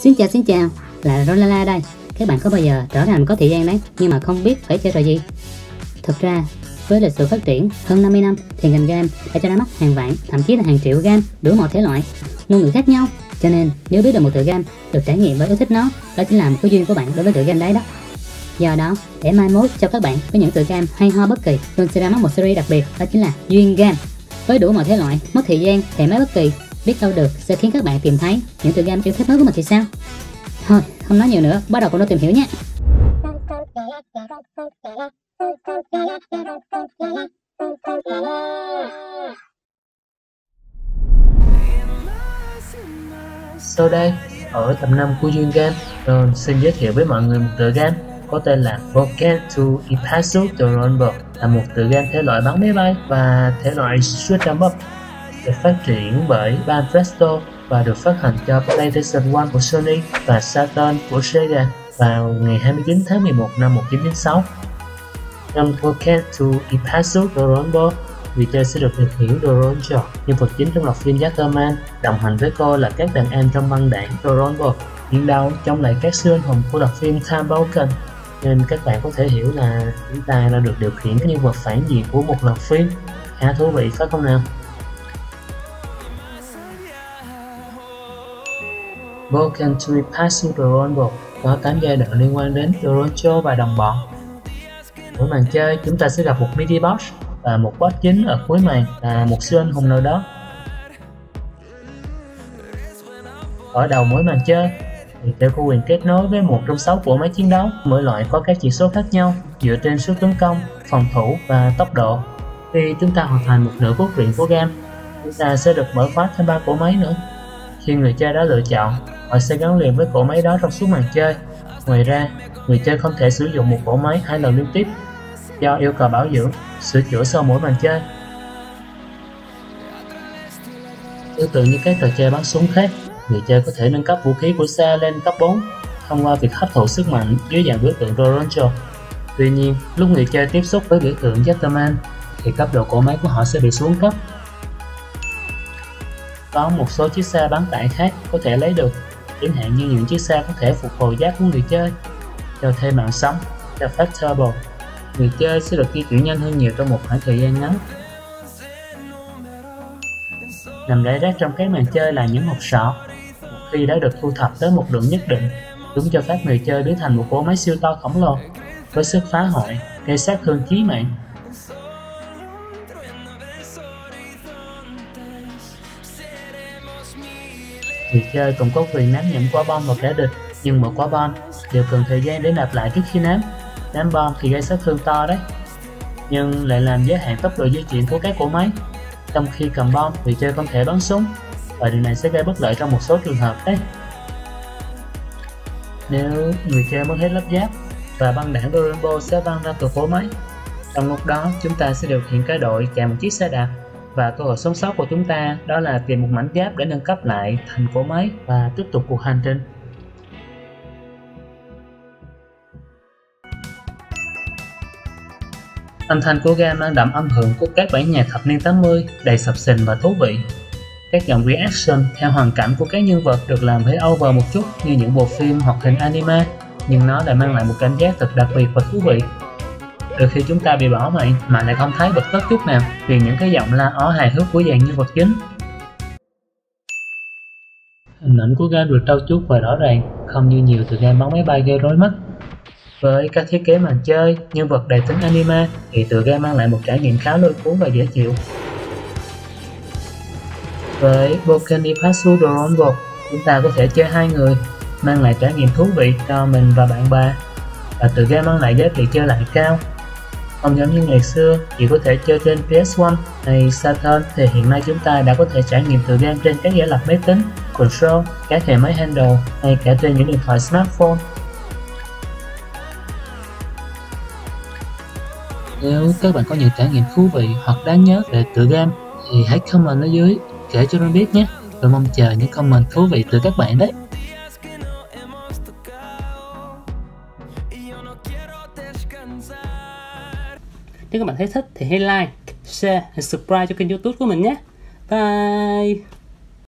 Xin chào, là Rolala đây. Các bạn có bao giờ rõ ràng có thời gian đấy nhưng mà không biết phải chơi trò gì? Thực ra, với lịch sử phát triển hơn 50 năm thì ngành game đã cho ra mắt hàng vạn, thậm chí là hàng triệu game đủ mọi thể loại, ngôn ngữ khác nhau. Cho nên nếu biết được một tựa game, được trải nghiệm và yêu thích nó, đó chính là một cái duyên của bạn đối với tựa game đấy đó. Do đó, để mai mốt cho các bạn với những tựa game hay ho bất kỳ, Ron sẽ ra mắt một series đặc biệt, đó chính là duyên game. Với đủ mọi thể loại, mất thời gian, thoải mái bất kỳ, biết đâu được sẽ khiến các bạn tìm thấy những tựa game yêu thích mới của mình thì sao? Thôi, không nói nhiều nữa, bắt đầu cùng nó tìm hiểu nhé. Sau đây, ở tập 5 của Duyên Game, Ron xin giới thiệu với mọi người một tựa game có tên là Broken to Impossible Rumble, là một tựa game thể loại bắn máy bay và thể loại shoot 'em up, được phát triển bởi Banpresto và được phát hành cho PlayStation 1 của Sony và Saturn của Sega vào ngày 29 tháng 11 năm 1996. Trong Broken to Impossible Rumble, người chơi sẽ được hiểu Doronjo, nhân vật chính trong loạt phim Jackerman. Đồng hành với cô là các đàn em trong băng đảng Doronjo, chiến đấu chống lại các siêu anh hùng của loạt phim Time Broken. Nên các bạn có thể hiểu là chúng ta đã được điều khiển các nhân vật phản diện của một loạt phim. Khá thú vị phải không nào? Broken to Impossible Rumble có 8 giai đoạn liên quan đến Doronjo và đồng bọn. Mỗi màn chơi, chúng ta sẽ gặp một mini boss và một boss chính ở cuối màn là một siêu anh hùng nào đó. Ở đầu mỗi màn chơi, người chơi có quyền kết nối với một trong 6 cỗ máy chiến đấu. Mỗi loại có các chỉ số khác nhau dựa trên sức tấn công, phòng thủ và tốc độ. Khi chúng ta hoàn thành một nửa cốt truyện của game, chúng ta sẽ được mở khóa thêm 3 cỗ máy nữa. Khi người chơi đã lựa chọn, họ sẽ gắn liền với cỗ máy đó trong suốt màn chơi. Ngoài ra, người chơi không thể sử dụng một cỗ máy 2 lần liên tiếp do yêu cầu bảo dưỡng, sửa chữa sau mỗi màn chơi. Tương tự như các trò chơi bắn súng khác, người chơi có thể nâng cấp vũ khí của xe lên cấp 4 thông qua việc hấp thụ sức mạnh dưới dạng biểu tượng Doronjo. Tuy nhiên, lúc người chơi tiếp xúc với biểu tượng Jackerman thì cấp độ cỗ máy của họ sẽ bị xuống cấp. Có một số chiếc xe bán tải khác có thể lấy được, chẳng hạn như những chiếc xe có thể phục hồi giáp của người chơi, cho thêm mạng sống, cho Fast Turbo. Người chơi sẽ được di chuyển nhanh hơn nhiều trong một khoảng thời gian ngắn. Nằm rải rác trong các màn chơi là những hộp sọ. Khi đã được thu thập tới một lượng nhất định, chúng cho phép người chơi biến thành một cỗ máy siêu to khổng lồ với sức phá hoại, gây sát thương chí mạng. Người chơi cũng có quyền ném những quả bom vào kẻ địch, nhưng mỗi quả bom đều cần thời gian để nạp lại trước khi ném. Ném bom thì gây sát thương to đấy, nhưng lại làm giới hạn tốc độ di chuyển của các cỗ máy. Trong khi cầm bom, người chơi không thể bắn súng, và điều này sẽ gây bất lợi trong một số trường hợp đấy. Nếu người chơi mất hết lắp giáp và băng đạn Doronjo sẽ văng ra từ cỗ máy. Trong lúc đó, chúng ta sẽ điều khiển cả đội chạy một chiếc xe đạp, và cơ hội sống sót của chúng ta đó là tìm một mảnh giáp để nâng cấp lại thành cỗ máy và tiếp tục cuộc hành trình. Âm thanh của game mang đậm âm hưởng của các bản nhạc thập niên 80, đầy sập sình và thú vị. Các dòng reaction theo hoàn cảnh của các nhân vật được làm hơi over một chút như những bộ phim hoặc hình anime, nhưng nó lại mang lại một cảm giác thật đặc biệt và thú vị. Đôi khi chúng ta bị bỏ mạng mà lại không thấy bật tức chút nào vì những cái giọng la ó hài hước của dàn nhân vật chính. Hình ảnh của game được trau chuốt và rõ ràng, không như nhiều tựa game bắn máy bay gây rối mắt. Với các thiết kế màn chơi, nhân vật đầy tính anime thì tựa game mang lại một trải nghiệm khá lôi cuốn và dễ chịu. Với Broken Impossible Rumble, chúng ta có thể chơi 2 người, mang lại trải nghiệm thú vị cho mình và bạn bè, và tựa game mang lại giá trị chơi lại cao. Không giống như ngày xưa chỉ có thể chơi trên PS1 hay Saturn, thì hiện nay chúng ta đã có thể trải nghiệm tựa game trên các giải lập máy tính, console, các hệ máy handle hay cả trên những điện thoại smartphone. Nếu các bạn có những trải nghiệm thú vị hoặc đáng nhớ về tựa game thì hãy comment ở dưới kể cho Ron biết nhé. Tôi mong chờ những comment thú vị từ các bạn đấy. Nếu các bạn thấy thích thì hãy like, share và subscribe cho kênh YouTube của mình nhé. Bye!